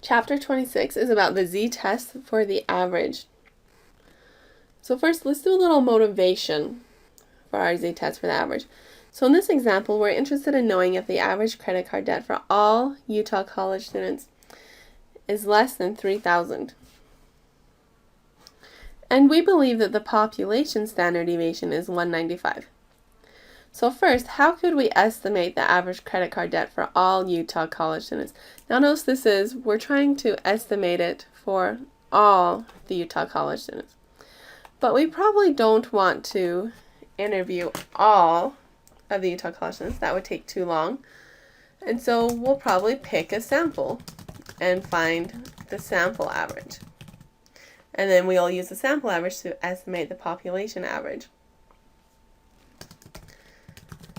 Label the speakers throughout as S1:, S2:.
S1: Chapter 26 is about the z-test for the average. So first, let's do a little motivation for our z-test for the average. So in this example, we're interested in knowing if the average credit card debt for all Utah college students is less than $3,000. And we believe that the population standard deviation is 195. So first, how could we estimate the average credit card debt for all Utah college students? Now notice we're trying to estimate it for all the Utah college students. But we probably don't want to interview all of the Utah college students. That would take too long. And so we'll probably pick a sample and find the sample average. And then we'll use the sample average to estimate the population average.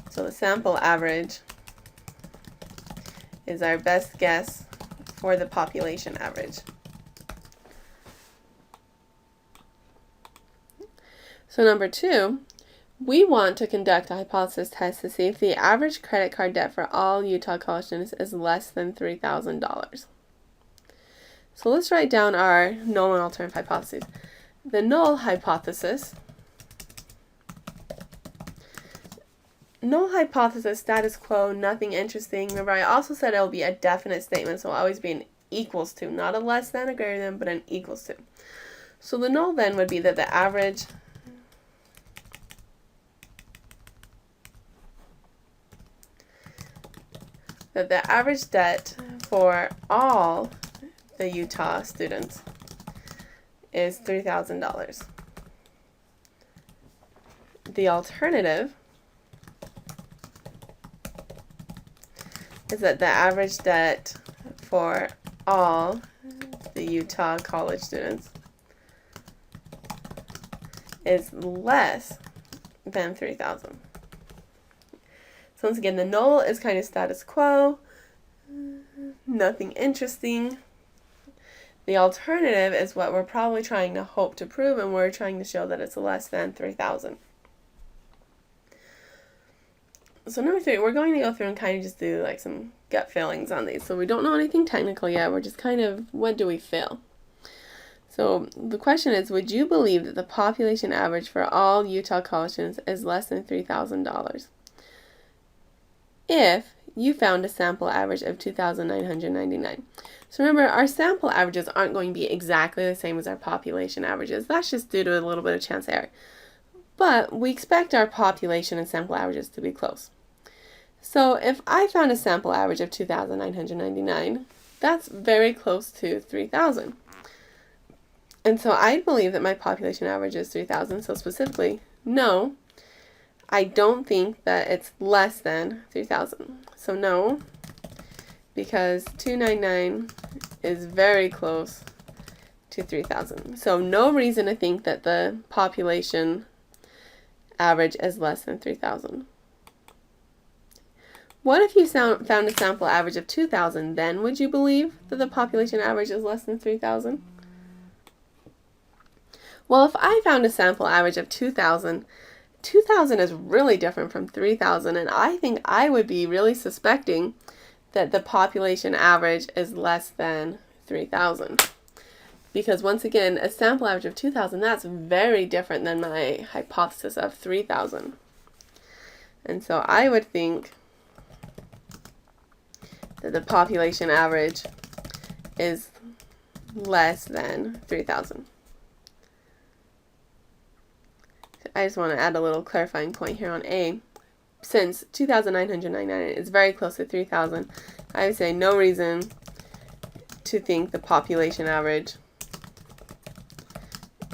S1: So the sample average is our best guess for the population average. So number 2, we want to conduct a hypothesis test to see if the average credit card debt for all Utah college students is less than $3,000. So let's write down our null and alternative hypotheses. The null hypothesis. Null hypothesis, status quo, nothing interesting. Remember, I also said it will be a definite statement, so it will always be an equals to, not a less than, a greater than, but an equals to. So the null then would be that the average debt for all the Utah students is $3,000. The alternative is that the average debt for all the Utah college students is less than $3,000. So once again, the null is kind of status quo, nothing interesting. The alternative is what we're probably trying to hope to prove, and we're trying to show that it's less than 3,000. So number 3, we're going to go through and kind of just do like some gut feelings on these. So we don't know anything technical yet, we're just kind of, what do we feel? So the question is, would you believe that the population average for all Utah college students is less than $3,000? If you found a sample average of 2,999. So remember, our sample averages aren't going to be exactly the same as our population averages. That's just due to a little bit of chance error. But we expect our population and sample averages to be close. So if I found a sample average of 2,999, that's very close to 3,000. And so I believe that my population average is 3,000. So specifically, no, I don't think that it's less than 3,000. So no, because 299 is very close to 3,000. So no reason to think that the population average is less than 3,000. What if you found a sample average of 2,000? Then would you believe that the population average is less than 3,000? Well, if I found a sample average of 2,000, 2,000 is really different from 3,000, and I think I would be really suspecting that the population average is less than 3,000. Because once again, a sample average of 2,000, that's very different than my hypothesis of 3,000. And so I would think that the population average is less than 3,000. I just want to add a little clarifying point here on A. Since 2,999 is very close to 3,000, I would say no reason to think the population average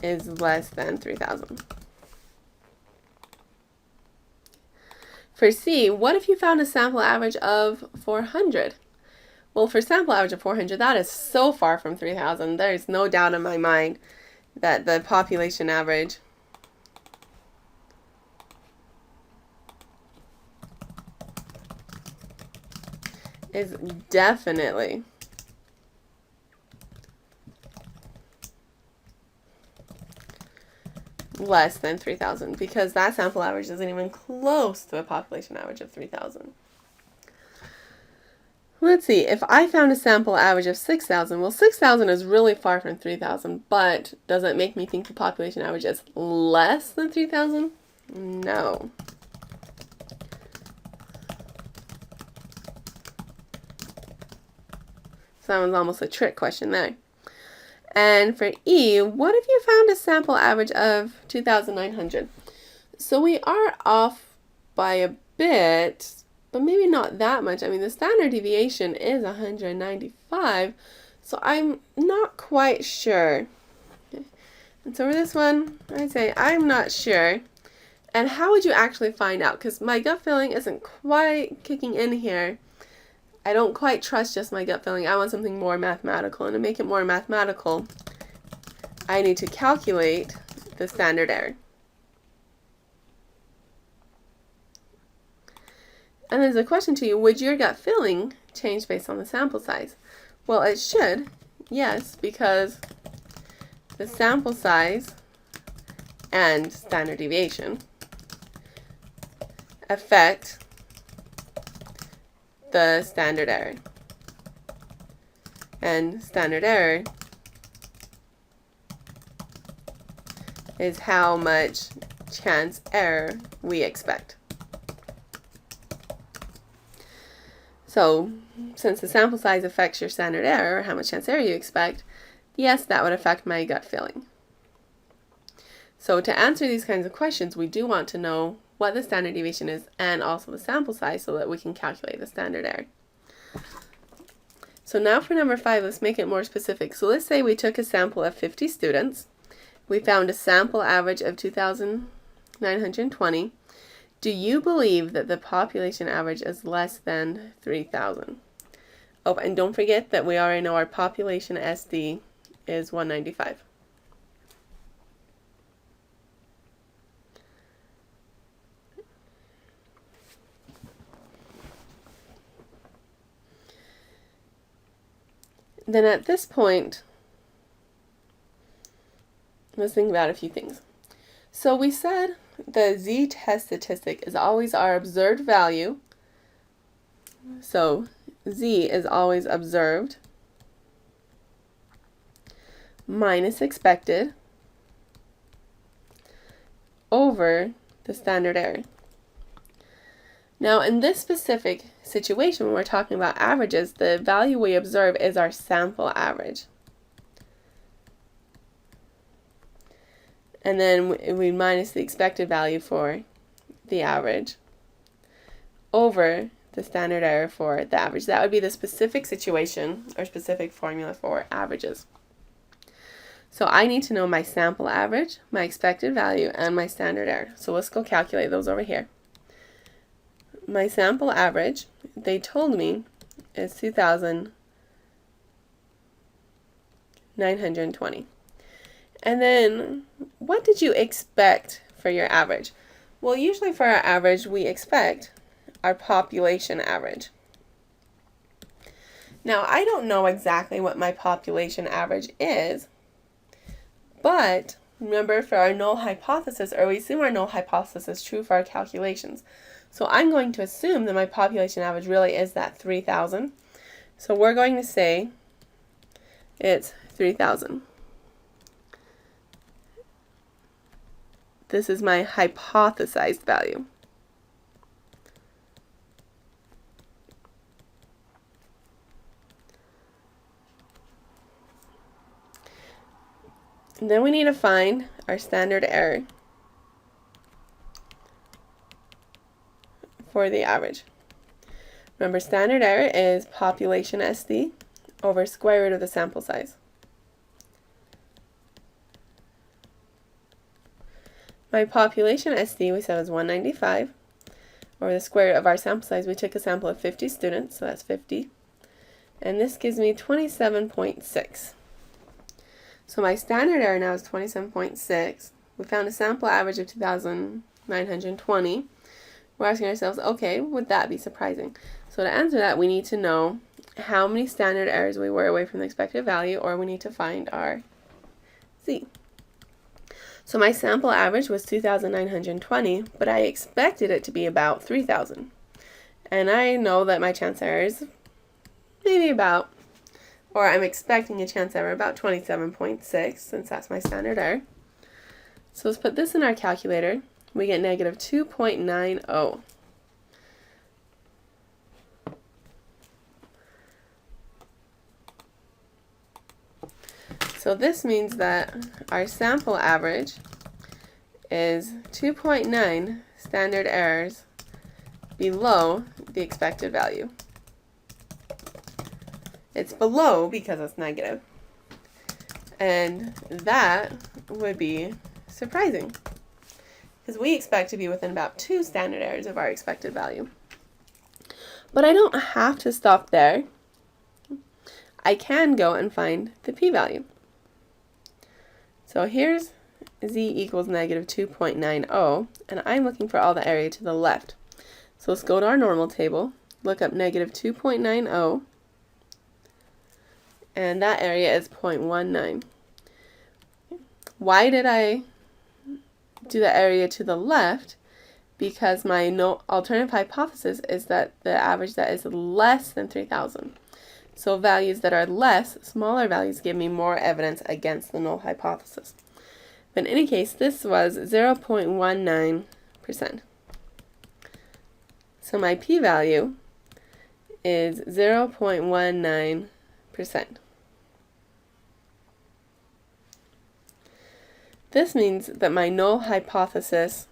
S1: is less than 3,000. For C, what if you found a sample average of 400? Well, for sample average of 400, that is so far from 3,000. There is no doubt in my mind that the population average is definitely less than 3,000, because that sample average isn't even close to a population average of 3,000. let's see, if I found a sample average of 6,000, well, 6,000 is really far from 3,000, but does it make me think the population average is less than 3,000? No. So that one's almost a trick question there. And for E, what if you found a sample average of 2,900? So we are off by a bit, but maybe not that much. I mean, the standard deviation is 195, so I'm not quite sure. And so for this one, I'd say I'm not sure. And how would you actually find out? Because my gut feeling isn't quite kicking in here. I don't quite trust just my gut feeling. I want something more mathematical. And to make it more mathematical, I need to calculate the standard error. And there's a question to you, would your gut feeling change based on the sample size? Well, it should, yes, because the sample size and standard deviation affect the standard error. And standard error is how much chance error we expect. So, since the sample size affects your standard error, how much chance error you expect, yes, that would affect my gut feeling. So to answer these kinds of questions, we do want to know what the standard deviation is and also the sample size so that we can calculate the standard error. So now for number 5, let's make it more specific. So let's say we took a sample of 50 students. We found a sample average of 2,920. Do you believe that the population average is less than 3,000? Oh, and don't forget that we already know our population SD is 195. Then at this point, let's think about a few things. So we said the z-test statistic is always our observed value. So z is always observed minus expected over the standard error. Now in this specific situation, when we're talking about averages, the value we observe is our sample average. And then we minus the expected value for the average over the standard error for the average. That would be the specific situation or specific formula for averages. So I need to know my sample average, my expected value, and my standard error. So let's go calculate those over here. My sample average, they told me, is 2,920. And then, what did you expect for your average? Well, usually for our average, we expect our population average. Now, I don't know exactly what my population average is, but remember for our null hypothesis, or we assume our null hypothesis is true for our calculations. So I'm going to assume that my population average really is that 3,000. So we're going to say it's 3,000. This is my hypothesized value. And then we need to find our standard error for the average. Remember, standard error is population SD over square root of the sample size. My population SD we said was 195, or the square root of our sample size. We took a sample of 50 students, so that's 50. And this gives me 27.6. So my standard error now is 27.6. We found a sample average of 2,920. We're asking ourselves, okay, would that be surprising? So to answer that, we need to know how many standard errors we were away from the expected value, or we need to find our z. So my sample average was 2,920, but I expected it to be about 3,000. And I know that my chance error is maybe about, or I'm expecting a chance error about 27.6, since that's my standard error. So let's put this in our calculator. We get negative 2.90. So this means that our sample average is 2.9 standard errors below the expected value. It's below because it's negative. And that would be surprising, because we expect to be within about 2 standard errors of our expected value. But I don't have to stop there. I can go and find the p-value. So here's z equals negative 2.90, and I'm looking for all the area to the left. So let's go to our normal table, look up negative 2.90, and that area is 0.19. Why did I do the area to the left? Because my alternative hypothesis is that the average that is less than 3,000. So values that are less, smaller values, give me more evidence against the null hypothesis. But in any case, this was 0.19%. So my p-value is 0.19%. This means that my null hypothesis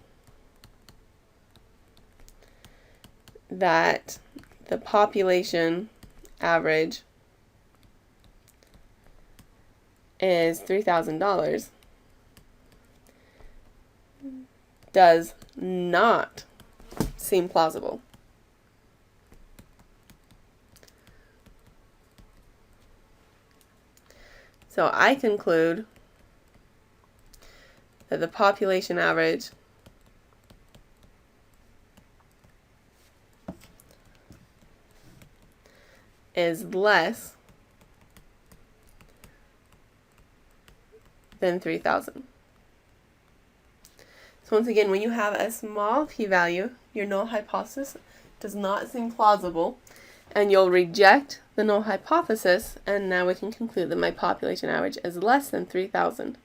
S1: that the population average is $3,000 does not seem plausible. So I conclude that the population average is less than 3,000. So once again, when you have a small p-value, your null hypothesis does not seem plausible, and you'll reject the null hypothesis, and now we can conclude that my population average is less than 3,000.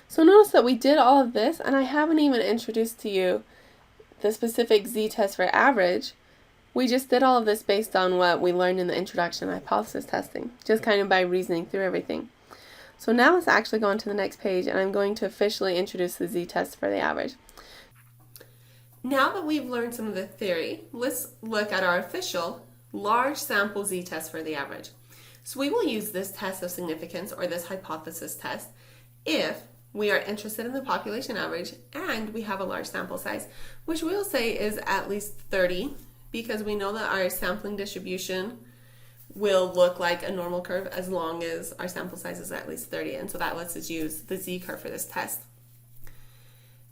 S1: So notice that we did all of this, and I haven't even introduced to you the specific z-test for average. We just did all of this based on what we learned in the introduction to hypothesis testing, just kind of by reasoning through everything. So now let's actually go on to the next page, and I'm going to officially introduce the z-test for the average. Now that we've learned some of the theory, let's look at our official large sample z-test for the average. So we will use this test of significance, or this hypothesis test, if we are interested in the population average and we have a large sample size, which we'll say is at least 30, because we know that our sampling distribution will look like a normal curve as long as our sample size is at least 30, and so that lets us use the z-curve for this test.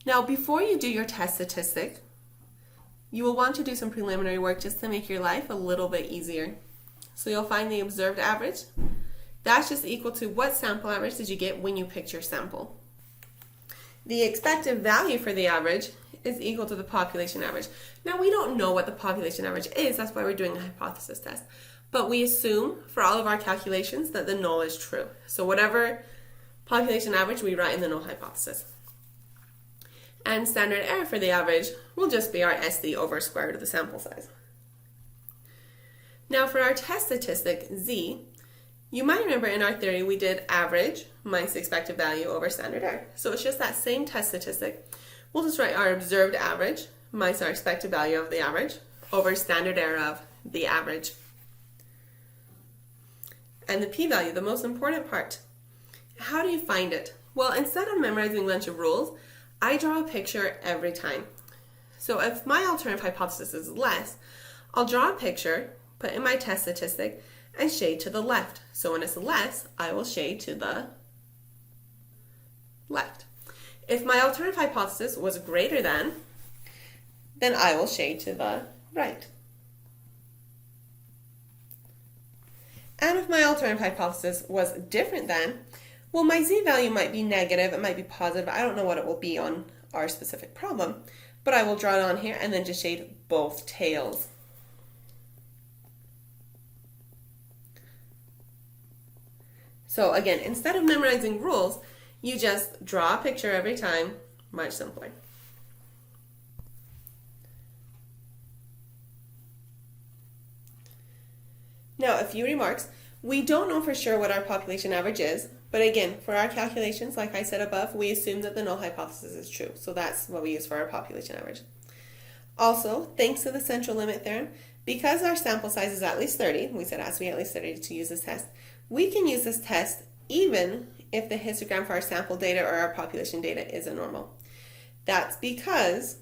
S1: Now, before you do your test statistic, you will want to do some preliminary work just to make your life a little bit easier. So you'll find the observed average. That's just equal to what sample average did you get when you picked your sample. The expected value for the average is equal to the population average. Now, we don't know what the population average is, that's why we're doing a hypothesis test. But we assume for all of our calculations that the null is true. So whatever population average, we write in the null hypothesis. And standard error for the average will just be our SD over square root of the sample size. Now for our test statistic, Z, you might remember in our theory we did average minus expected value over standard error. So it's just that same test statistic. We'll just write our observed average minus our expected value of the average over standard error of the average. And the p-value, the most important part. How do you find it? Well, instead of memorizing a bunch of rules, I draw a picture every time. So if my alternative hypothesis is less, I'll draw a picture, put in my test statistic, and shade to the left. So when it's less, I will shade to the left. If my alternative hypothesis was greater than, then I will shade to the right. And if my alternative hypothesis was different than, well, my z-value might be negative, it might be positive, I don't know what it will be on our specific problem, but I will draw it on here and then just shade both tails. So again, instead of memorizing rules, you just draw a picture every time, much simpler. Now, a few remarks. We don't know for sure what our population average is, but again, for our calculations, like I said above, we assume that the null hypothesis is true. So that's what we use for our population average. Also, thanks to the central limit theorem, because our sample size is at least 30, we said it has to be at least 30 to use this test, we can use this test even if the histogram for our sample data or our population data isn't normal. That's because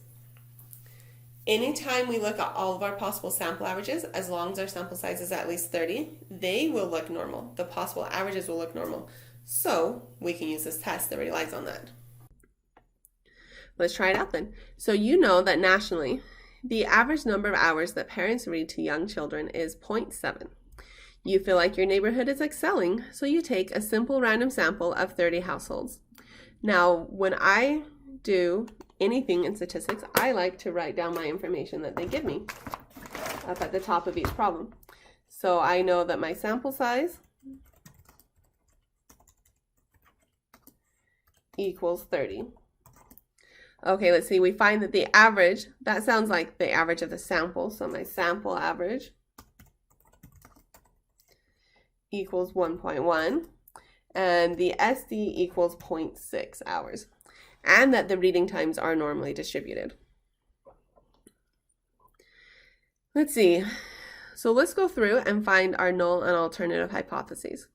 S1: anytime we look at all of our possible sample averages, as long as our sample size is at least 30, they will look normal. The possible averages will look normal. So we can use this test that relies on that. Let's try it out then. So you know that nationally, the average number of hours that parents read to young children is 0.7. You feel like your neighborhood is excelling, so you take a simple random sample of 30 households. Now, when I do anything in statistics, I like to write down my information that they give me up at the top of each problem. So I know that my sample size equals 30. Okay, let's see, we find that the average, that sounds like the average of the sample, so my sample average equals 1.1, and the SD equals 0.6 hours, and that the reading times are normally distributed. Let's see, so let's go through and find our null and alternative hypotheses.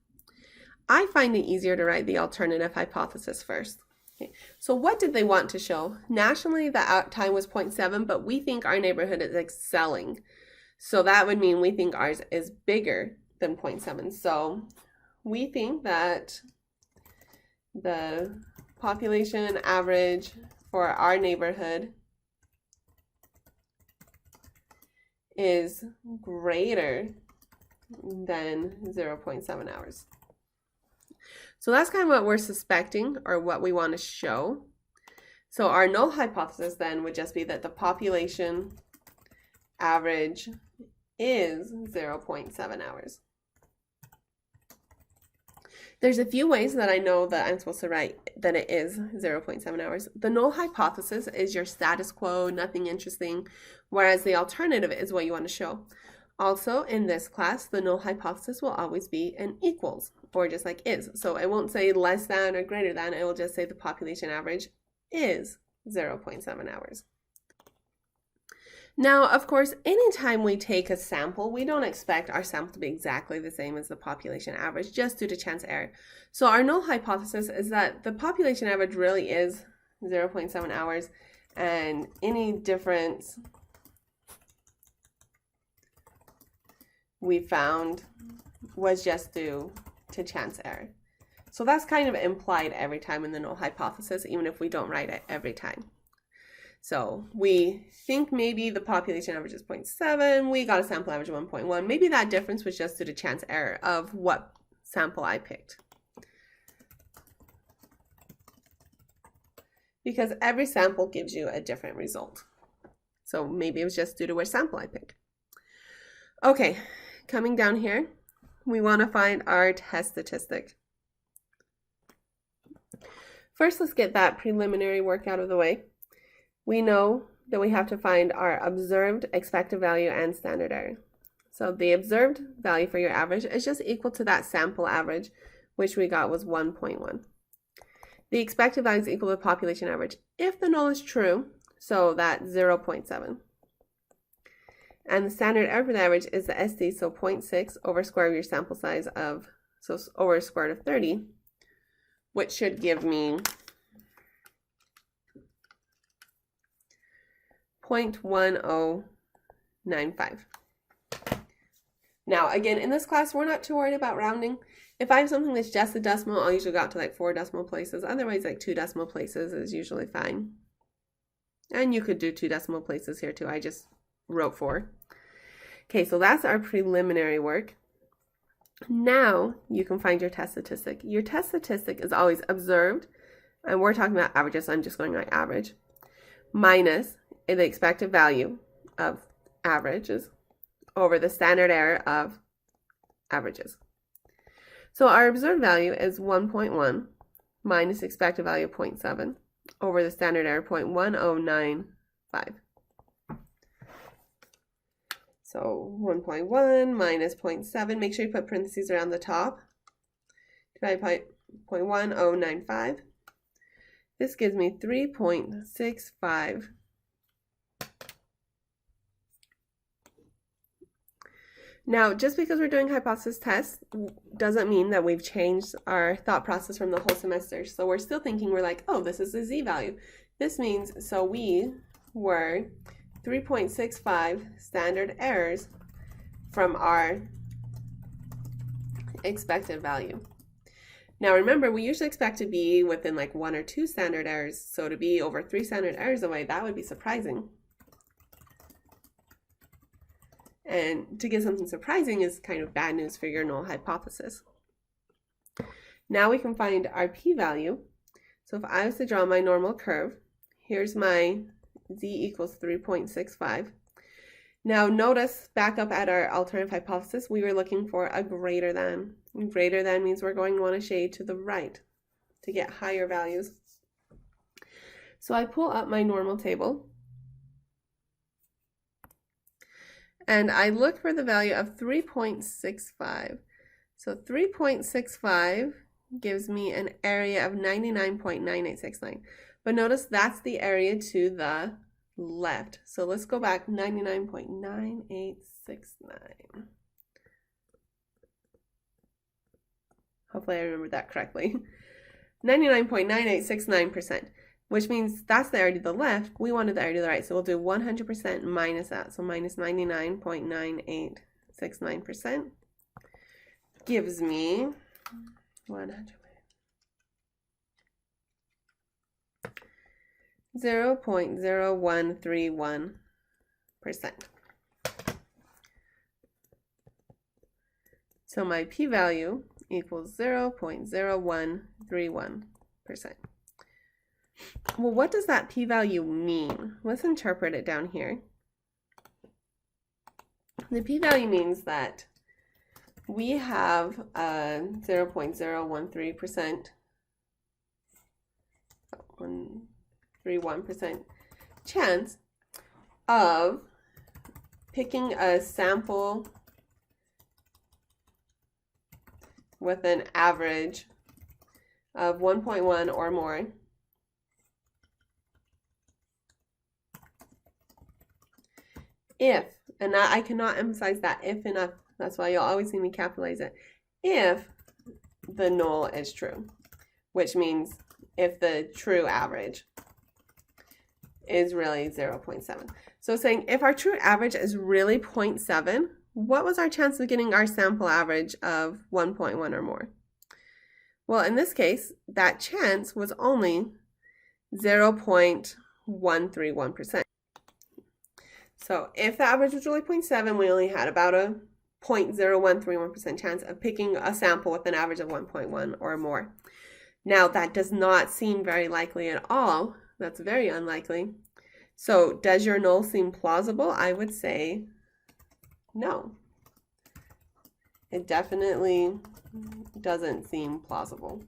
S1: I find it easier to write the alternative hypothesis first. Okay. So what did they want to show? Nationally, the out time was 0.7, but we think our neighborhood is excelling. So that would mean we think ours is bigger than 0.7. So we think that the population average for our neighborhood is greater than 0.7 hours. So that's kind of what we're suspecting, or what we want to show. So our null hypothesis then would just be that the population average is 0.7 hours. There's a few ways that I know that I'm supposed to write that it is 0.7 hours. The null hypothesis is your status quo, nothing interesting, whereas the alternative is what you want to show. Also, in this class, the null hypothesis will always be an equals, or just like is. So it won't say less than or greater than, it will just say the population average is 0.7 hours. Now, of course, anytime we take a sample, we don't expect our sample to be exactly the same as the population average, just due to chance error. So our null hypothesis is that the population average really is 0.7 hours, and any difference we found was just due to chance error. So that's kind of implied every time in the null hypothesis, even if we don't write it every time. So we think maybe the population average is 0.7, we got a sample average of 1.1. Maybe that difference was just due to chance error of what sample I picked. Because every sample gives you a different result. So maybe it was just due to which sample I picked. Okay, coming down here, we want to find our test statistic. First, let's get that preliminary work out of the way. We know that we have to find our observed expected value and standard error. So the observed value for your average is just equal to that sample average, which we got was 1.1. The expected value is equal to the population average if the null is true, so that's 0.7. And the standard error for the average is the SD, so 0.6 over square of your sample size of, so over square root of 30, which should give me 0.1095. Now, again, in this class, we're not too worried about rounding. If I have something that's just a decimal, I'll usually go out to like 4 decimal places. Otherwise, like 2 decimal places is usually fine. And you could do 2 decimal places here too. I just wrote 4. Okay, so that's our preliminary work. Now you can find your test statistic. Your test statistic is always observed, and we're talking about averages, so I'm just going like average, minus the expected value of averages over the standard error of averages. So our observed value is 1.1 minus expected value of 0.7 over the standard error 0.1095. So 1.1 minus 0.7, make sure you put parentheses around the top, divided by 0.1095. This gives me 3.65. Now, just because we're doing hypothesis tests doesn't mean that we've changed our thought process from the whole semester. So we're still thinking, we're like, oh, this is the Z value. This means, so we were 3.65 standard errors from our expected value. Now remember, we usually expect to be within like 1 or 2 standard errors, so to be over 3 standard errors away, that would be surprising. And to get something surprising is kind of bad news for your null hypothesis. Now we can find our p-value. So if I was to draw my normal curve, here's my z equals 3.65. Now notice, back up at our alternative hypothesis, we were looking for a greater than. Greater than means we're going to want to shade to the right to get higher values. So I pull up my normal table and I look for the value of 3.65. So 3.65 gives me an area of 99.9869. But notice that's the area to the left. So let's go back, 99.9869. Hopefully I remembered that correctly. 99.9869%, which means that's the area to the left. We wanted the area to the right, so we'll do 100% minus that. So minus 99.9869% gives me 0.0131%. So my p-value equals 0.0131%. Well, what does that p-value mean? Let's interpret it down here. The p-value means that we have a 0.013%, 131% chance of picking a sample with an average of 1.1 or more if, and I cannot emphasize that if enough, that's why you'll always see me capitalize it, if the null is true, which means if the true average is really 0.7. So saying if our true average is really 0.7, what was our chance of getting our sample average of 1.1 or more? Well, in this case, that chance was only 0.131%. So if the average was really 0.7, we only had about a 0.0131% chance of picking a sample with an average of 1.1 or more. Now, that does not seem very likely at all. That's very unlikely. So does your null seem plausible? I would say no. It definitely doesn't seem plausible.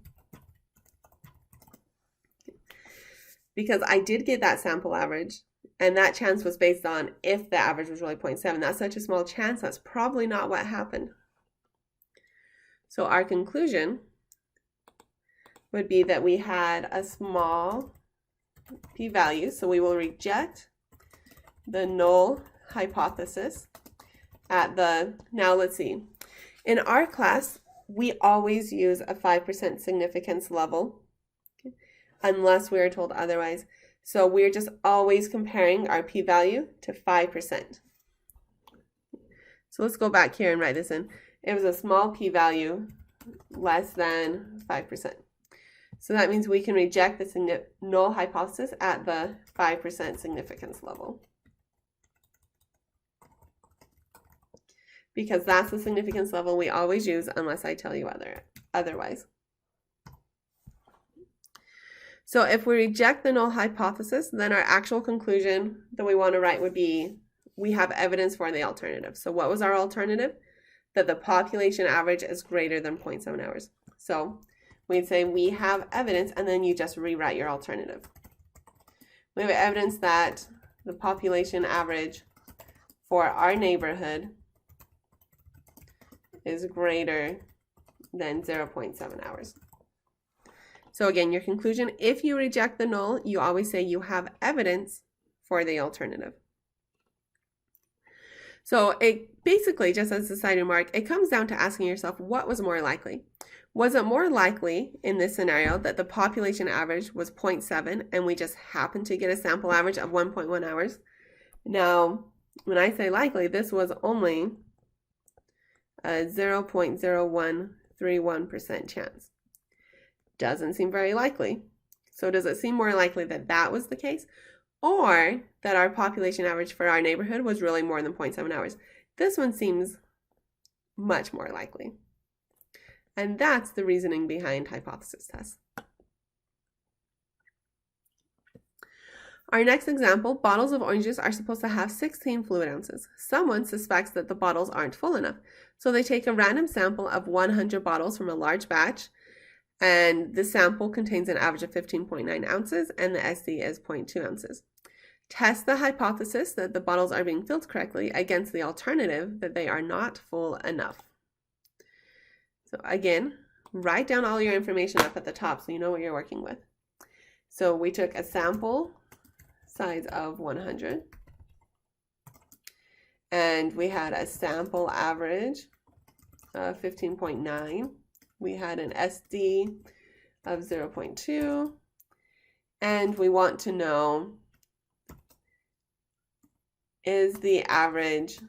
S1: Because I did get that sample average, and that chance was based on if the average was really 0.7. That's such a small chance, that's probably not what happened. So our conclusion would be that we had a small p-value, so we will reject the null hypothesis at the, now let's see, in our class, we always use a 5% significance level, unless we are told otherwise. So we're just always comparing our p-value to 5%. So let's go back here and write this in. It was a small p-value less than 5%. So that means we can reject the null hypothesis at the 5% significance level, because that's the significance level we always use unless I tell you otherwise. So if we reject the null hypothesis, then our actual conclusion that we want to write would be we have evidence for the alternative. So what was our alternative? that the population average is greater than 0.7 hours. So we'd say we have evidence, and then you just rewrite your alternative. We have evidence that the population average for our neighborhood is greater than 0.7 hours. So again, your conclusion, if you reject the null, you always say you have evidence for the alternative. So it basically, just as a side remark, it comes down to asking yourself, what was more likely? Was it more likely in this scenario that the population average was 0.7 and we just happened to get a sample average of 1.1 hours? Now, when I say likely, this was only a 0.0131% chance. Doesn't seem very likely. So does it seem more likely that that was the case, or that our population average for our neighborhood was really more than 0.7 hours? This one seems much more likely. And that's the reasoning behind hypothesis tests. Our next example, bottles of orange juice are supposed to have 16 fluid ounces. Someone suspects that the bottles aren't full enough. So they take a random sample of 100 bottles from a large batch, and the sample contains an average of 15.9 ounces, and the SD is 0.2 ounces. Test the hypothesis that the bottles are being filled correctly against the alternative that they are not full enough. So again, write down all your information up at the top so you know what you're working with. So we took a sample size of 100, and we had a sample average of 15.9. We had an SD of 0.2, and we want to know, is the average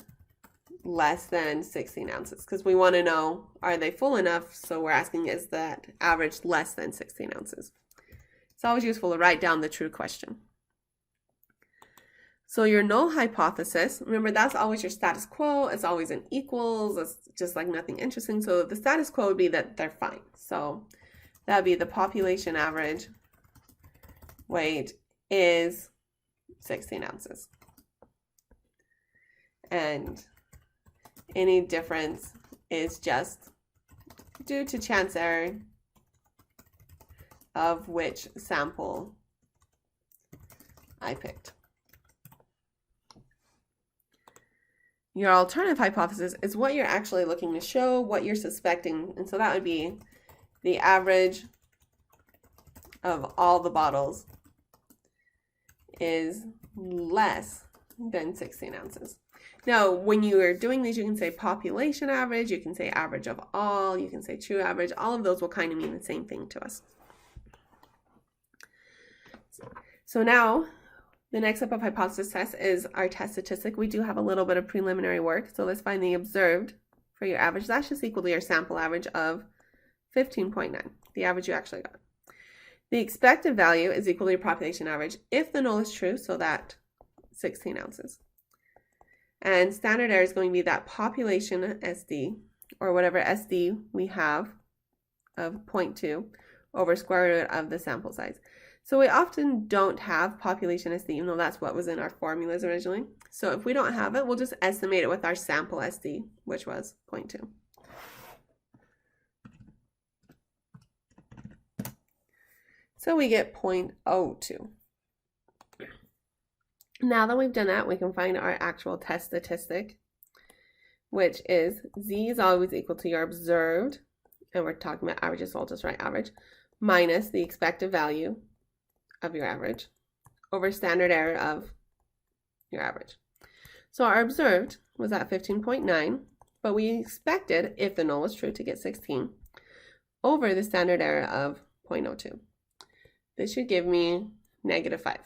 S1: less than 16 ounces? Because we want to know, are they full enough? So we're asking, is that average less than 16 ounces? It's always useful to write down the true question. So your null hypothesis, remember, that's always your status quo. It's always an equals. It's just like nothing interesting. So the status quo would be that they're fine. So that would be the population average weight is 16 ounces. And any difference is just due to chance error of which sample I picked. Your alternative hypothesis is what you're actually looking to show, what you're suspecting. And so that would be the average of all the bottles is less than 16 ounces. Now, when you are doing these, you can say population average, you can say average of all, you can say true average. All of those will kind of mean the same thing to us. So now, the next step of hypothesis test is our test statistic. We do have a little bit of preliminary work. So let's find the observed for your average. That's just equal to your sample average of 15.9, the average you actually got. The expected value is equal to your population average if the null is true, so that 16 ounces. And standard error is going to be that population SD, or whatever SD we have of 0.2 over square root of the sample size. So we often don't have population SD, even though that's what was in our formulas originally. So if we don't have it, we'll just estimate it with our sample SD, which was 0.2. So we get 0.02. Now that we've done that, we can find our actual test statistic, which is Z is always equal to your observed, and we're talking about averages, so I'll just write average, minus the expected value of your average over standard error of your average. So our observed was at 15.9, but we expected, if the null was true, to get 16 over the standard error of 0.02. This should give me -5.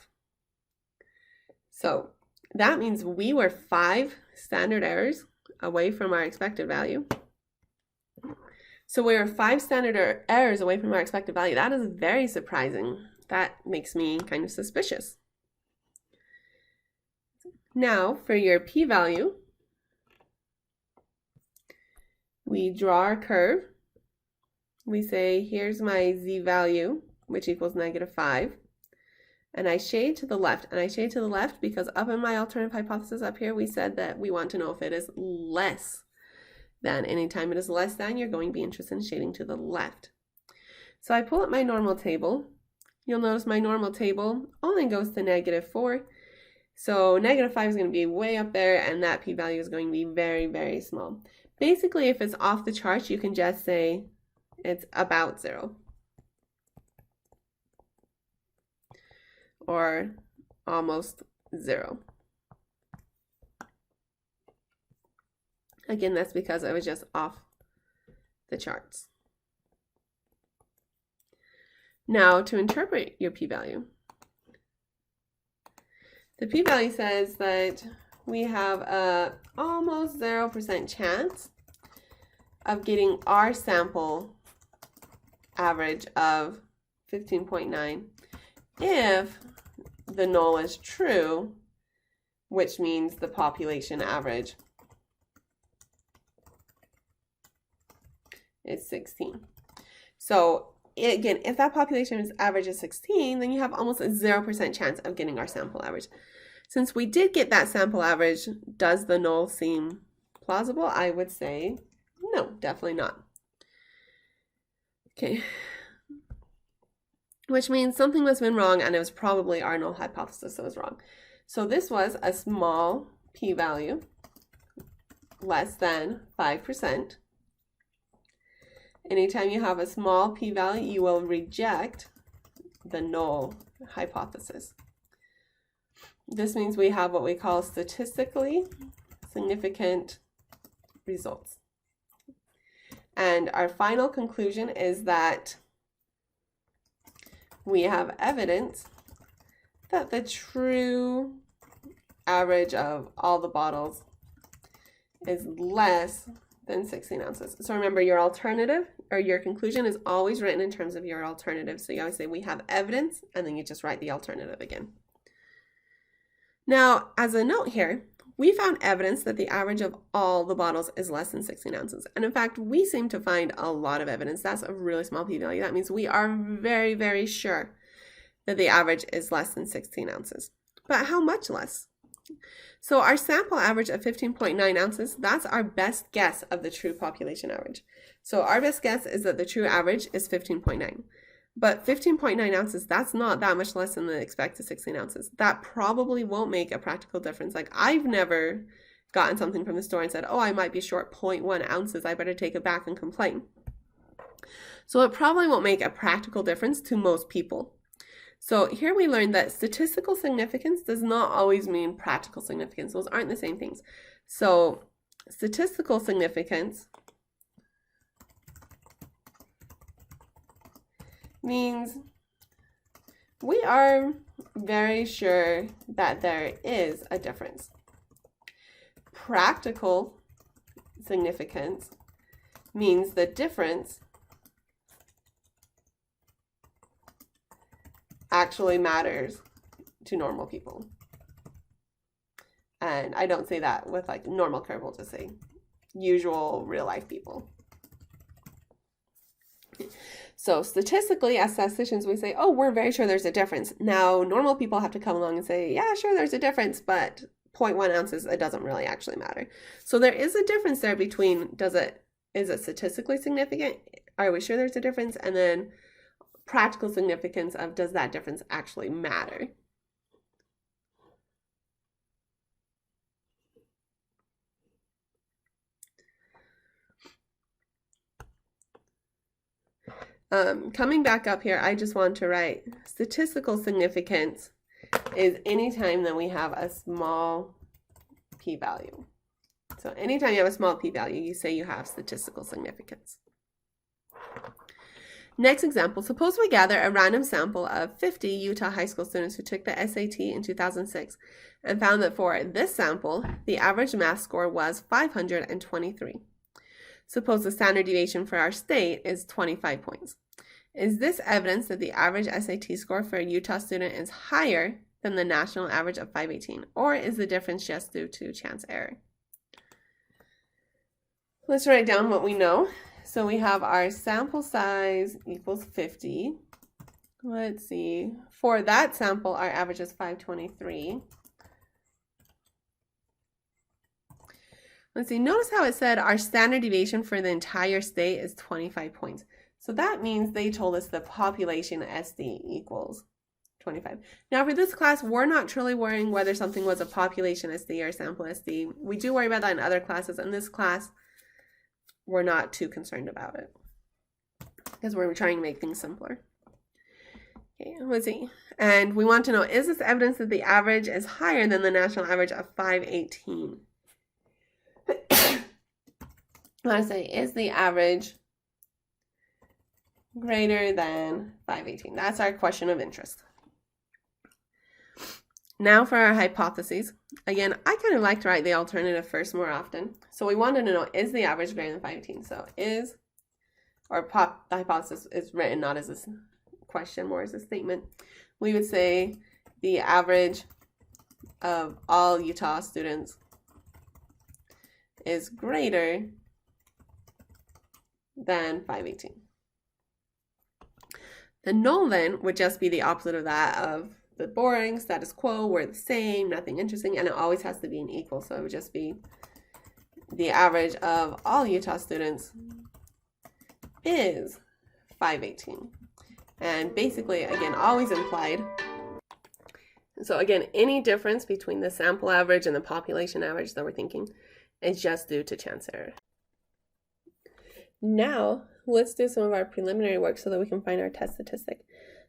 S1: So that means we were 5 standard errors away from our expected value. So we were 5 standard errors away from our expected value. That is very surprising. That makes me kind of suspicious. Now, for your p-value, we draw our curve. We say, here's my z-value, which equals -5. And I shade to the left. And I shade to the left because up in my alternative hypothesis up here, we said that we want to know if it is less than. Anytime it is less than, you're going to be interested in shading to the left. So I pull up my normal table. You'll notice my normal table only goes to -4. So -5 is going to be way up there, and that p-value is going to be very, very small. Basically, if it's off the chart, you can just say it's about 0. Or almost 0. Again, that's because it was just off the charts. Now, to interpret your p-value, the p-value says that we have a almost 0% chance of getting our sample average of 15.9 if the null is true, which means the population average is 16. So again, if that population average is 16, then you have almost a 0% chance of getting our sample average. Since we did get that sample average, does the null seem plausible? I would say no, definitely not. Okay. Which means something must have been wrong, and it was probably our null hypothesis that was wrong. So this was a small p-value, less than 5%. Anytime you have a small p-value, you will reject the null hypothesis. This means we have what we call statistically significant results. And our final conclusion is that we have evidence that the true average of all the bottles is less than 16 ounces. So remember, your alternative or your conclusion is always written in terms of your alternative. So you always say we have evidence, and then you just write the alternative again. Now, as a note here, we found evidence that the average of all the bottles is less than 16 ounces. And in fact, we seem to find a lot of evidence. That's a really small p-value. That means we are very, very sure that the average is less than 16 ounces. But how much less? So our sample average of 15.9 ounces, that's our best guess of the true population average. So our best guess is that the true average is 15.9. But 15.9 ounces, that's not that much less than the expected 16 ounces. That probably won't make a practical difference. Like, I've never gotten something from the store and said, oh, I might be short 0.1 ounces. I better take it back and complain. So it probably won't make a practical difference to most people. So here we learned that statistical significance does not always mean practical significance. Those aren't the same things. So statistical significance means we are very sure that there is a difference. Practical significance means the difference actually matters to normal people. And I don't say that with like normal curve, we'll just say usual real life people. So statistically, as statisticians, we say, oh, we're very sure there's a difference. Now, normal people have to come along and say, yeah, sure, there's a difference, but 0.1 ounces, it doesn't really actually matter. So there is a difference there between, is it statistically significant? Are we sure there's a difference? And then practical significance of, does that difference actually matter? Coming back up here, I just want to write statistical significance is anytime that we have a small p-value. So anytime you have a small p-value, you say you have statistical significance. Next example, suppose we gather a random sample of 50 Utah high school students who took the SAT in 2006 and found that for this sample, the average math score was 523. Suppose the standard deviation for our state is 25 points. Is this evidence that the average SAT score for a Utah student is higher than the national average of 518, or is the difference just due to chance error? Let's write down what we know. So we have our sample size equals 50. Let's see. For that sample, our average is 523. Let's see, notice how it said our standard deviation for the entire state is 25 points. So that means they told us the population SD equals 25. Now for this class, we're not truly worrying whether something was a population SD or sample SD. We do worry about that in other classes. In this class, we're not too concerned about it because we're trying to make things simpler. Okay, let's see. And we want to know, is this evidence that the average is higher than the national average of 518? Let's say, is the average greater than 518? That's our question of interest. Now for our hypotheses. Again, I kind of like to write the alternative first more often. So we wanted to know, is the average greater than 518? So is, or the hypothesis is written not as a question, more as a statement. We would say the average of all Utah students is greater than 518. The null then would just be the opposite of that, of the boring, status quo, we're the same, nothing interesting, and it always has to be an equal. So it would just be the average of all Utah students is 518. And basically, again, always implied. So again, any difference between the sample average and the population average that we're thinking is just due to chance error. Now, let's do some of our preliminary work so that we can find our test statistic.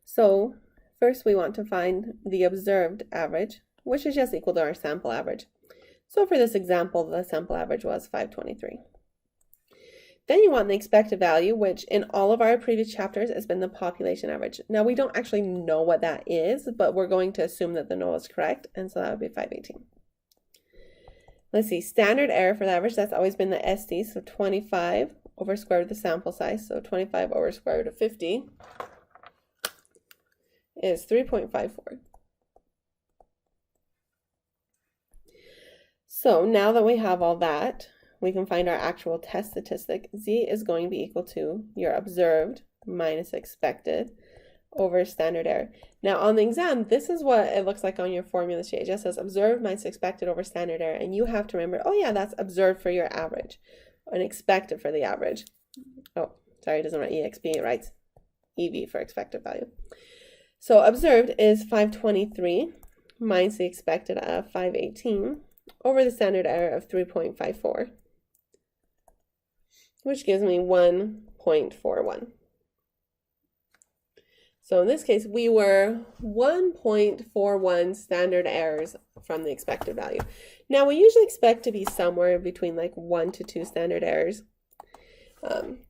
S1: So first we want to find the observed average, which is just equal to our sample average. So for this example, the sample average was 523. Then you want the expected value, which in all of our previous chapters has been the population average. Now we don't actually know what that is, but we're going to assume that the null is correct, and so that would be 518. Let's see, standard error for the average, that's always been the SD, so 25 over square root of the sample size, so 25 over square root of 50 is 3.54. So now that we have all that, we can find our actual test statistic. Z is going to be equal to your observed minus expected over standard error. Now on the exam, this is what it looks like on your formula sheet. It just says observed minus expected over standard error, and you have to remember, oh yeah, that's observed for your average and expected for the average. Oh, sorry, it doesn't write EXP, it writes EV for expected value. So observed is 523 minus the expected of 518 over the standard error of 3.54, which gives me 1.41. So in this case, we were 1.41 standard errors from the expected value. Now we usually expect to be somewhere between like 1 to 2 standard errors.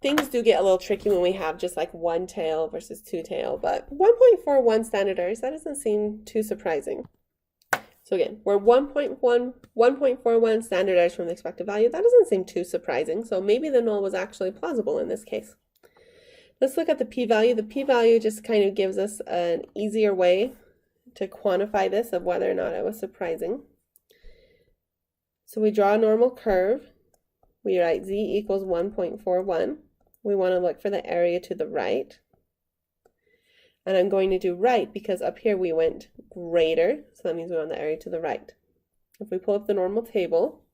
S1: Things do get a little tricky when we have just like one tail versus two tail, but 1.41 standard errors, that doesn't seem too surprising. So again, we're 1.41 standard errors from the expected value. That doesn't seem too surprising. So maybe the null was actually plausible in this case. Let's look at the p-value. The p-value just kind of gives us an easier way to quantify this of whether or not it was surprising. So we draw a normal curve. We write z equals 1.41. We want to look for the area to the right. And I'm going to do right because up here we went greater, so that means we want the area to the right. If we pull up the normal table,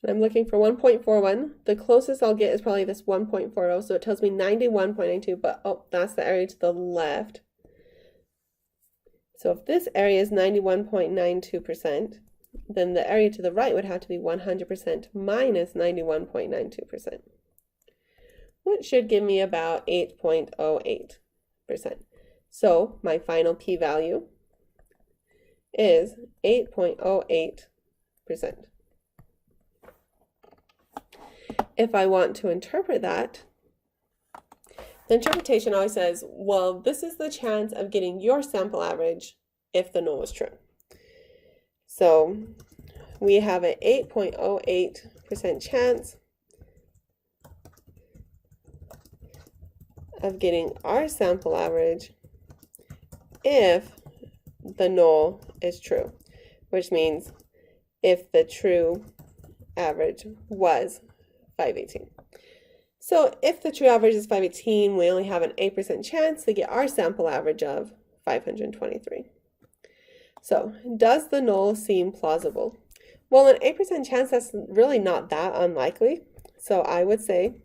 S1: and I'm looking for 1.41, the closest I'll get is probably this 1.40, so it tells me 91.92, but oh, that's the area to the left. So if this area is 91.92%, then the area to the right would have to be 100% minus 91.92%, which should give me about 8.08%. So my final p-value is 8.08%. If I want to interpret that, the interpretation always says, well, this is the chance of getting your sample average if the null is true. So we have an 8.08% chance of getting our sample average if the null is true, which means if the true average was 518. So if the true average is 518, we only have an 8% chance to get our sample average of 523. So does the null seem plausible? Well, an 8% chance, that's really not that unlikely. So I would say,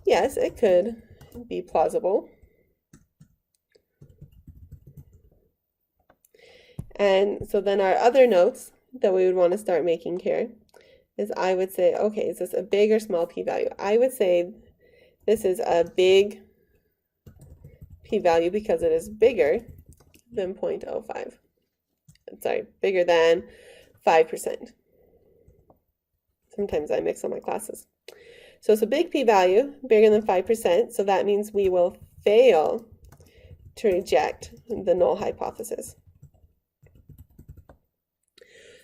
S1: yes, it could be plausible. And so then our other notes that we would want to start making here is I would say, okay, is this a big or small p-value? I would say this is a big p-value because it is bigger than 0.05. Sorry, bigger than 5%. Sometimes I mix up my classes. So it's a big p-value, bigger than 5%, so that means we will fail to reject the null hypothesis.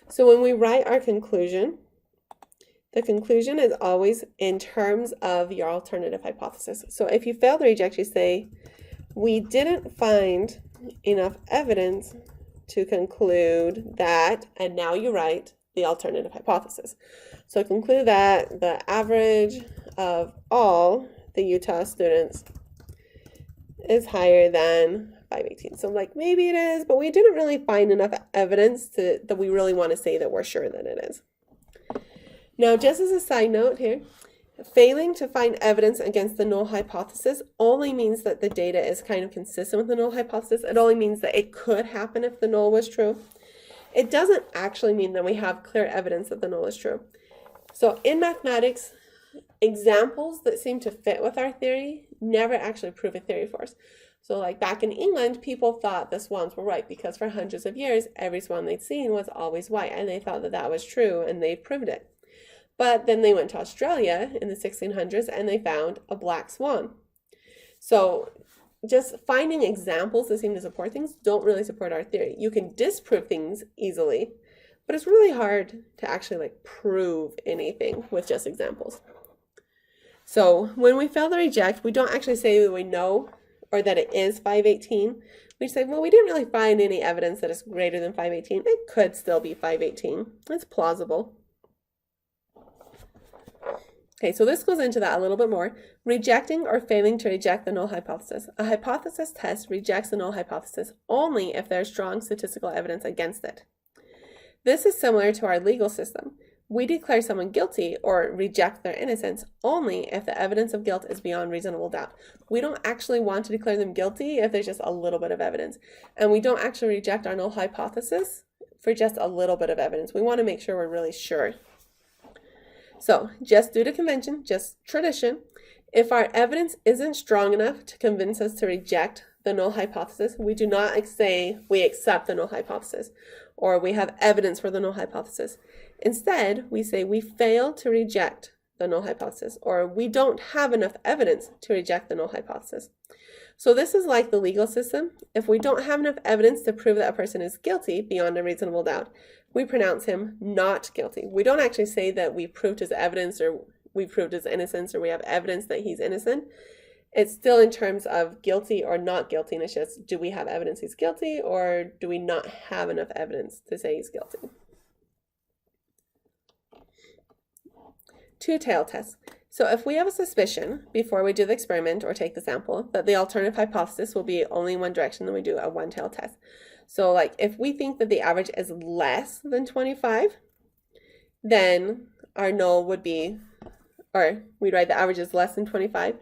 S1: So when we write our conclusion, the conclusion is always in terms of your alternative hypothesis. So if you fail to reject, you say, we didn't find enough evidence to conclude that, and now you write the alternative hypothesis. So conclude that the average of all the Utah students is higher than 518. So like, maybe it is, but we didn't really find enough evidence that we really want to say that we're sure that it is. Now, just as a side note here, failing to find evidence against the null hypothesis only means that the data is kind of consistent with the null hypothesis. It only means that it could happen if the null was true. It doesn't actually mean that we have clear evidence that the null is true. So in mathematics, examples that seem to fit with our theory never actually prove a theory for us. So like back in England, people thought the swans were white because for hundreds of years, every swan they'd seen was always white, and they thought that that was true, and they proved it. But then they went to Australia in the 1600s and they found a black swan. So just finding examples that seem to support things don't really support our theory. You can disprove things easily, but it's really hard to actually like prove anything with just examples. So when we fail to reject, we don't actually say that we know or that it is 518. We say, well, we didn't really find any evidence that it's greater than 518. It could still be 518. It's plausible. Okay, so this goes into that a little bit more. Rejecting or failing to reject the null hypothesis. A hypothesis test rejects the null hypothesis only if there's strong statistical evidence against it. This is similar to our legal system. We declare someone guilty or reject their innocence only if the evidence of guilt is beyond reasonable doubt. We don't actually want to declare them guilty if there's just a little bit of evidence. And we don't actually reject our null hypothesis for just a little bit of evidence. We want to make sure we're really sure. So just due to convention, just tradition, if our evidence isn't strong enough to convince us to reject the null hypothesis, we do not say we accept the null hypothesis or we have evidence for the null hypothesis. Instead, we say we fail to reject the null hypothesis or we don't have enough evidence to reject the null hypothesis. So this is like the legal system. If we don't have enough evidence to prove that a person is guilty beyond a reasonable doubt, we pronounce him not guilty. We don't actually say that we proved his evidence or we proved his innocence or we have evidence that he's innocent. It's still in terms of guilty or not guilty, and it's just, do we have evidence he's guilty or do we not have enough evidence to say he's guilty? Two-tail test. So if we have a suspicion before we do the experiment or take the sample that the alternative hypothesis will be only in one direction, then we do a one-tail test. So like if we think that the average is less than 25, then our null would be, or we'd write the average is less than 25.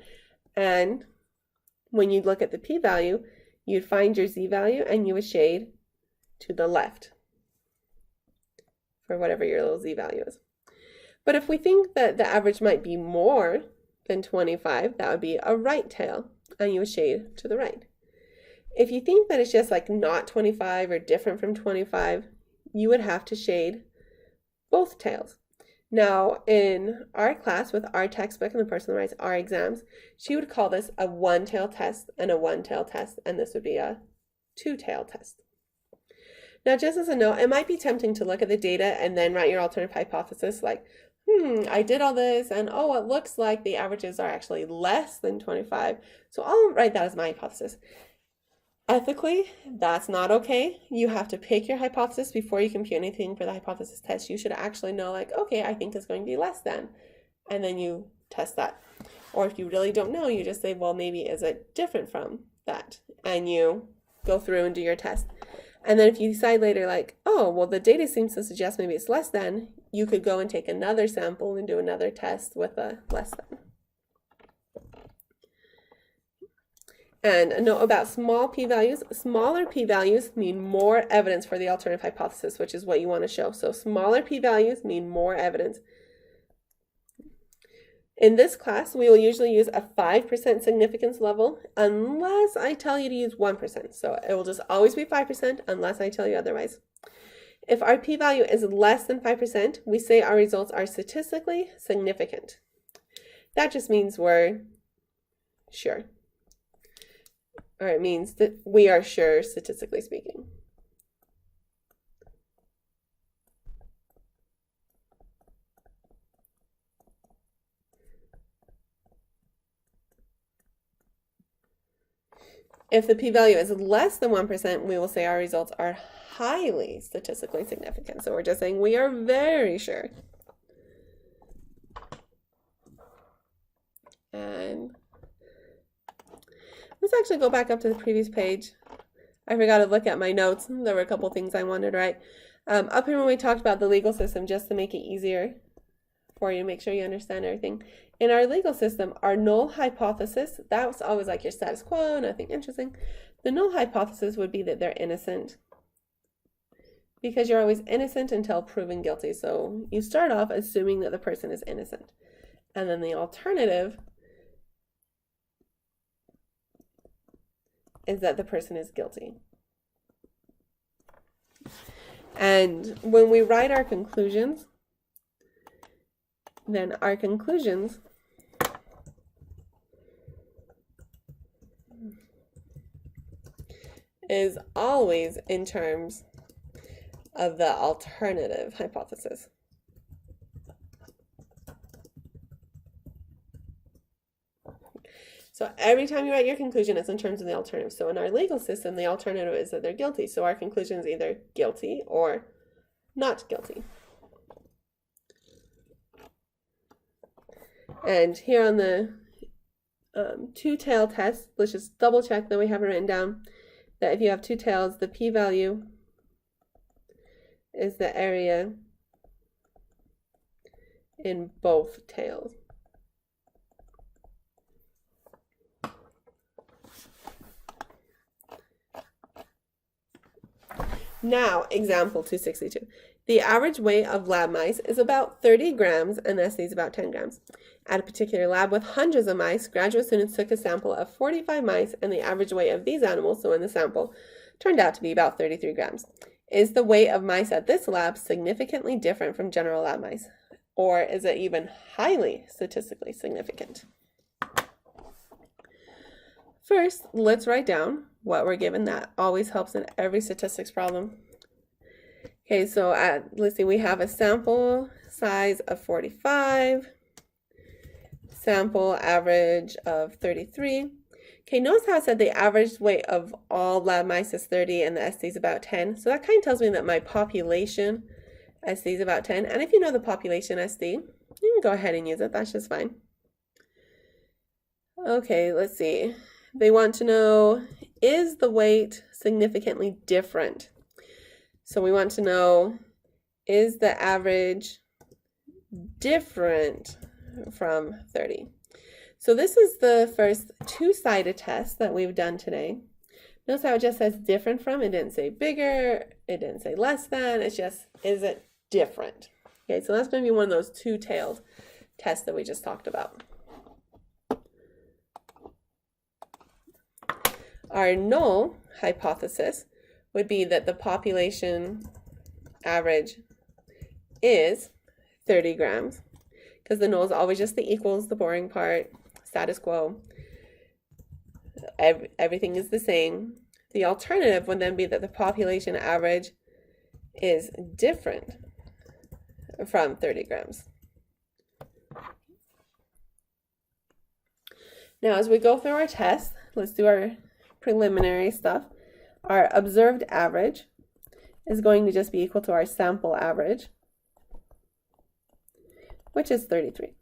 S1: And when you look at the p-value, you'd find your z-value and you would shade to the left for whatever your little z-value is. But if we think that the average might be more than 25, that would be a right tail, and you would shade to the right. If you think that it's just like not 25 or different from 25, you would have to shade both tails. Now, in our class with our textbook and the person that writes our exams, she would call this a one-tail test and a one-tail test, and this would be a two-tail test. Now, just as a note, it might be tempting to look at the data and then write your alternative hypothesis like, I did all this and oh, it looks like the averages are actually less than 25. So I'll write that as my hypothesis. Ethically, that's not okay. You have to pick your hypothesis before you compute anything for the hypothesis test. You should actually know like, okay, I think it's going to be less than, and then you test that. Or if you really don't know, you just say, well, maybe is it different from that? And you go through and do your test. And then if you decide later, like, oh, well, the data seems to suggest maybe it's less than, you could go and take another sample and do another test with a less than. And a note about small p-values. Smaller p-values mean more evidence for the alternative hypothesis, which is what you want to show. So smaller p-values mean more evidence. In this class, we will usually use a 5% significance level unless I tell you to use 1%. So it will just always be 5% unless I tell you otherwise. If our p-value is less than 5%, we say our results are statistically significant. That just means we're sure. Or it means that we are sure, statistically speaking. If the p-value is less than 1%, we will say our results are highly statistically significant. So we're just saying we are very sure. And let's actually go back up to the previous page. I forgot to look at my notes. There were a couple things I wanted to write. Up here when we talked about the legal system, just to make it easier for you, make sure you understand everything. In our legal system, our null hypothesis, that was always like your status quo, nothing interesting. The null hypothesis would be that they're innocent, because you're always innocent until proven guilty. So you start off assuming that the person is innocent. And then the alternative is that the person is guilty. And when we write our conclusions, then our conclusions is always in terms of the alternative hypothesis. So every time you write your conclusion, it's in terms of the alternative. So in our legal system, the alternative is that they're guilty. So our conclusion is either guilty or not guilty. And here on the two-tail test, let's just double check that we have it written down, that if you have two tails, the p-value is the area in both tails. Now, example 262. The average weight of lab mice is about 30 grams and the SC is about 10 grams. At a particular lab with hundreds of mice, graduate students took a sample of 45 mice and the average weight of these animals, so in the sample, turned out to be about 33 grams. Is the weight of mice at this lab significantly different from general lab mice? Or is it even highly statistically significant? First, let's write down what we're given. That always helps in every statistics problem. Okay, so let's see, we have a sample size of 45, sample average of 33. Okay, notice how I said the average weight of all lab mice is 30 and the SC is about 10. So that kind of tells me that my population SC is about 10. And if you know the population SC, you can go ahead and use it. That's just fine. Okay, let's see. They want to know, is the weight significantly different? So we want to know, is the average different from 30? So this is the first two-sided test that we've done today. Notice how it just says different from. It didn't say bigger, it didn't say less than, it's just, is it different? Okay, so that's going to be one of those two-tailed tests that we just talked about. Our null hypothesis would be that the population average is 30 grams, because the null is always just the equals, the boring part, status quo. Everything is the same. The alternative would then be that the population average is different from 30 grams. Now, as we go through our test, let's do our preliminary stuff. Our observed average is going to just be equal to our sample average, which is 33.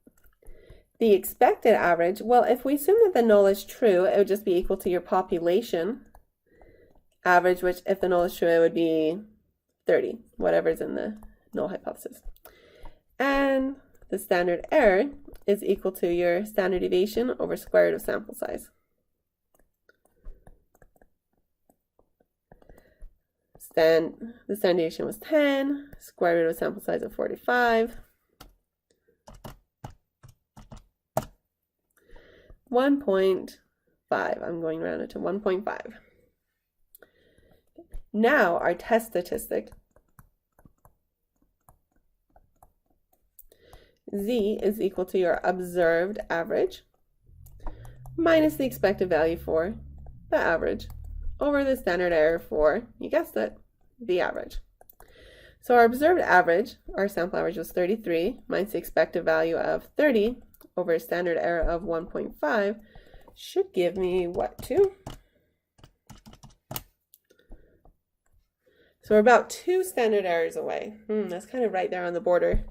S1: The expected average, well, if we assume that the null is true, it would just be equal to your population average, which if the null is true, it would be 30, whatever's in the null hypothesis. And the standard error is equal to your standard deviation over square root of sample size. The standard deviation was 10, square root of sample size of 45. 1.5. I'm going to round it to 1.5. Now our test statistic Z is equal to your observed average minus the expected value for the average over the standard error for, you guessed it, the average. So our observed average, our sample average was 33 minus the expected value of 30 over a standard error of 1.5 should give me what, 2? So we're about 2 standard errors away. That's kind of right there on the border.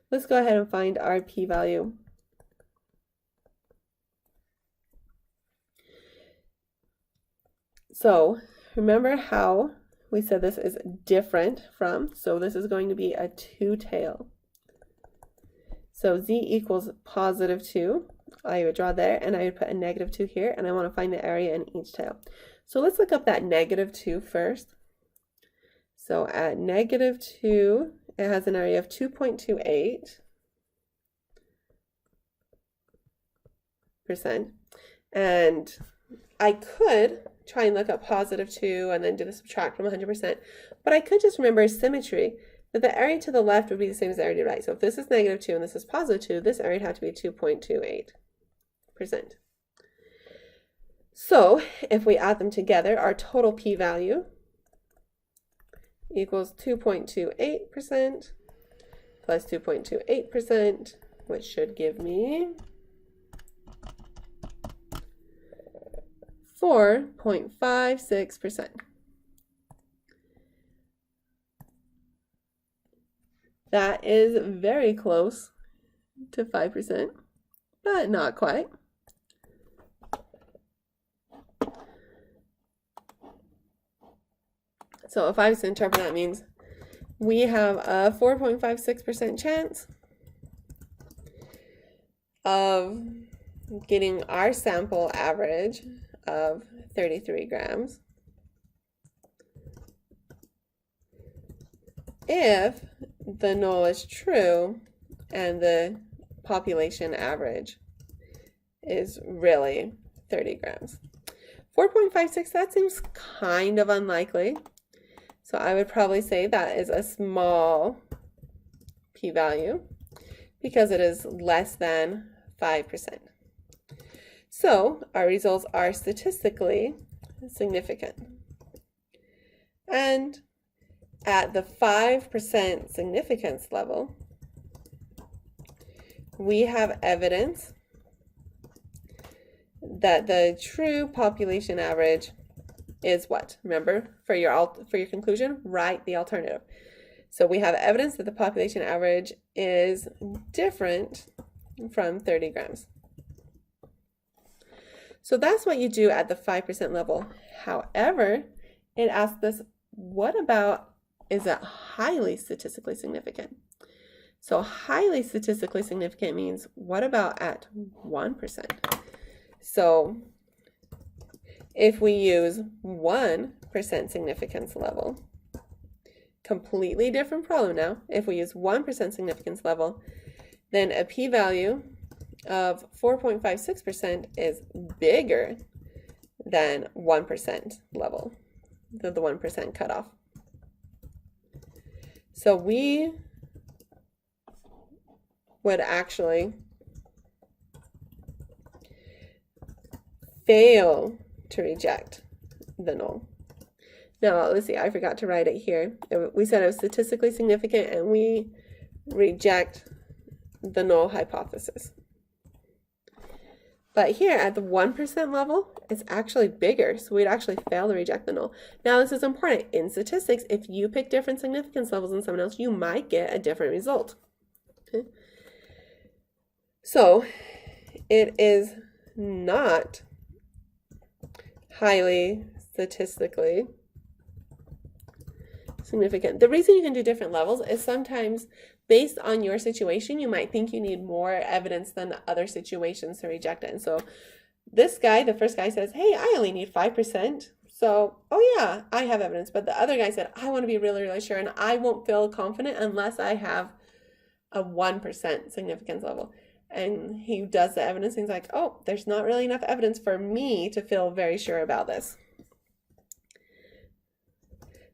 S1: Let's go ahead and find our p-value. So remember how we said this is different from, so this is going to be a 2-tail. So z equals positive 2. I would draw there, and I would put a negative 2 here, and I want to find the area in each tail. So let's look up that negative 2 first. So at negative 2, it has an area of 2.28%. And I could try and look up positive 2 and then do the subtract from 100%. But I could just remember symmetry, that the area to the left would be the same as the area to the right. So if this is negative 2 and this is positive 2, this area would have to be 2.28%. So if we add them together, our total p-value equals 2.28% plus 2.28%, which should give me 4.56%. That is very close to 5%, but not quite. So if I was to interpret, that means we have a 4.56% chance of getting our sample average of 33 grams if the null is true and the population average is really 30 grams. 4.56, that seems kind of unlikely. So I would probably say that is a small p-value because it is less than 5%. So our results are statistically significant. And at the 5% significance level, we have evidence that the true population average is what? Remember, for your conclusion, write the alternative. So we have evidence that the population average is different from 30 grams. So that's what you do at the 5% level. However, it asks us, what about, is it highly statistically significant? So highly statistically significant means, what about at 1%? So if we use 1% significance level, completely different problem now. If we use 1% significance level, then a p-value of 4.56% is bigger than 1% level, the 1% cutoff. So we would actually fail to reject the null. Now, let's see, I forgot to write it here. We said it was statistically significant and we reject the null hypothesis. But here at the 1% level, it's actually bigger, so we'd actually fail to reject the null. Now, this is important. In statistics, if you pick different significance levels than someone else, you might get a different result. Okay? So, it is not highly statistically significant. The reason you can do different levels is sometimes based on your situation, you might think you need more evidence than other situations to reject it. And so this guy, the first guy says, hey, I only need 5%. So, oh yeah, I have evidence. But the other guy said, I want to be really, really sure, and I won't feel confident unless I have a 1% significance level. And he does the evidence, and he's like, oh, there's not really enough evidence for me to feel very sure about this.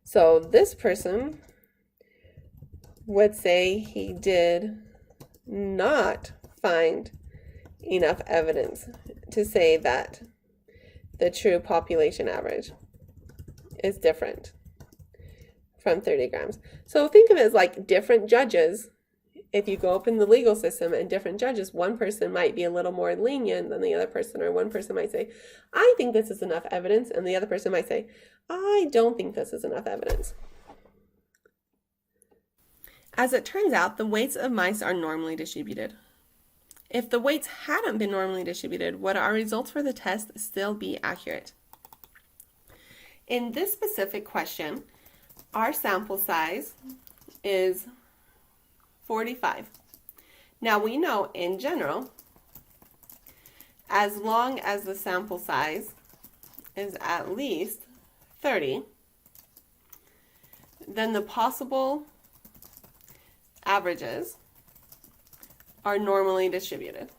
S1: So this person would say he did not find enough evidence to say that the true population average is different from 30 grams. So think of it as like different judges. If you go up in the legal system and different judges, one person might be a little more lenient than the other person, or one person might say, I think this is enough evidence, and the other person might say, I don't think this is enough evidence. As it turns out, the weights of mice are normally distributed. If the weights hadn't been normally distributed, would our results for the test still be accurate? In this specific question, our sample size is 45. Now we know in general, as long as the sample size is at least 30, then the possible averages are normally distributed.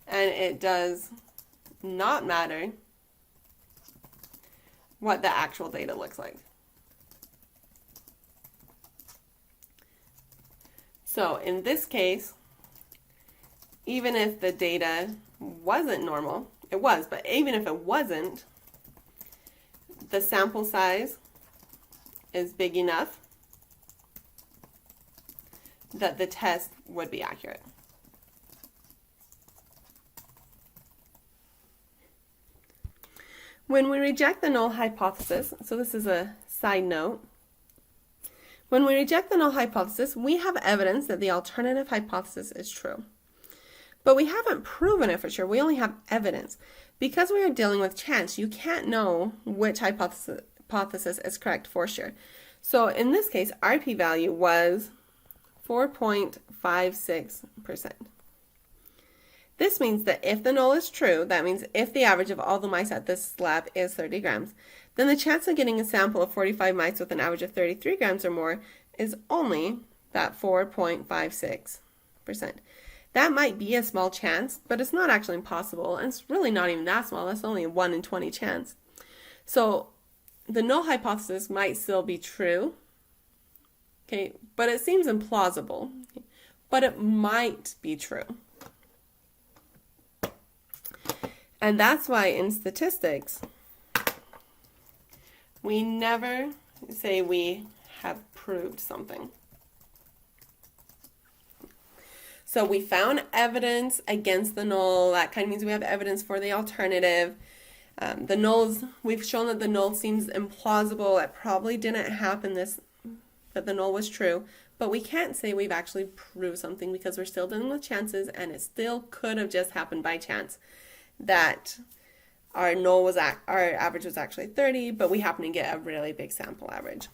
S1: And it does not matter what the actual data looks like. So in this case, even if the data wasn't normal, it was, but even if it wasn't, the sample size is big enough that the test would be accurate. When we reject the null hypothesis, so this is a side note, when we reject the null hypothesis, we have evidence that the alternative hypothesis is true. But we haven't proven it for sure, we only have evidence. Because we are dealing with chance, you can't know which hypothesis is correct for sure. So in this case, our p-value was 4.56%. This means that if the null is true, that means if the average of all the mice at this lab is 30 grams, then the chance of getting a sample of 45 mice with an average of 33 grams or more is only that 4.56%. That might be a small chance, but it's not actually impossible, and it's really not even that small. That's only a 1 in 20 chance. So the null hypothesis might still be true, okay, but it seems implausible, but it might be true. And that's why in statistics, we never say we have proved something. So we found evidence against the null. That kind of means we have evidence for the alternative. The nulls, we've shown that the null seems implausible. It probably didn't happen that the null was true. But we can't say we've actually proved something because we're still dealing with chances, and it still could have just happened by chance that our average was actually 30, but we happen to get a really big sample average.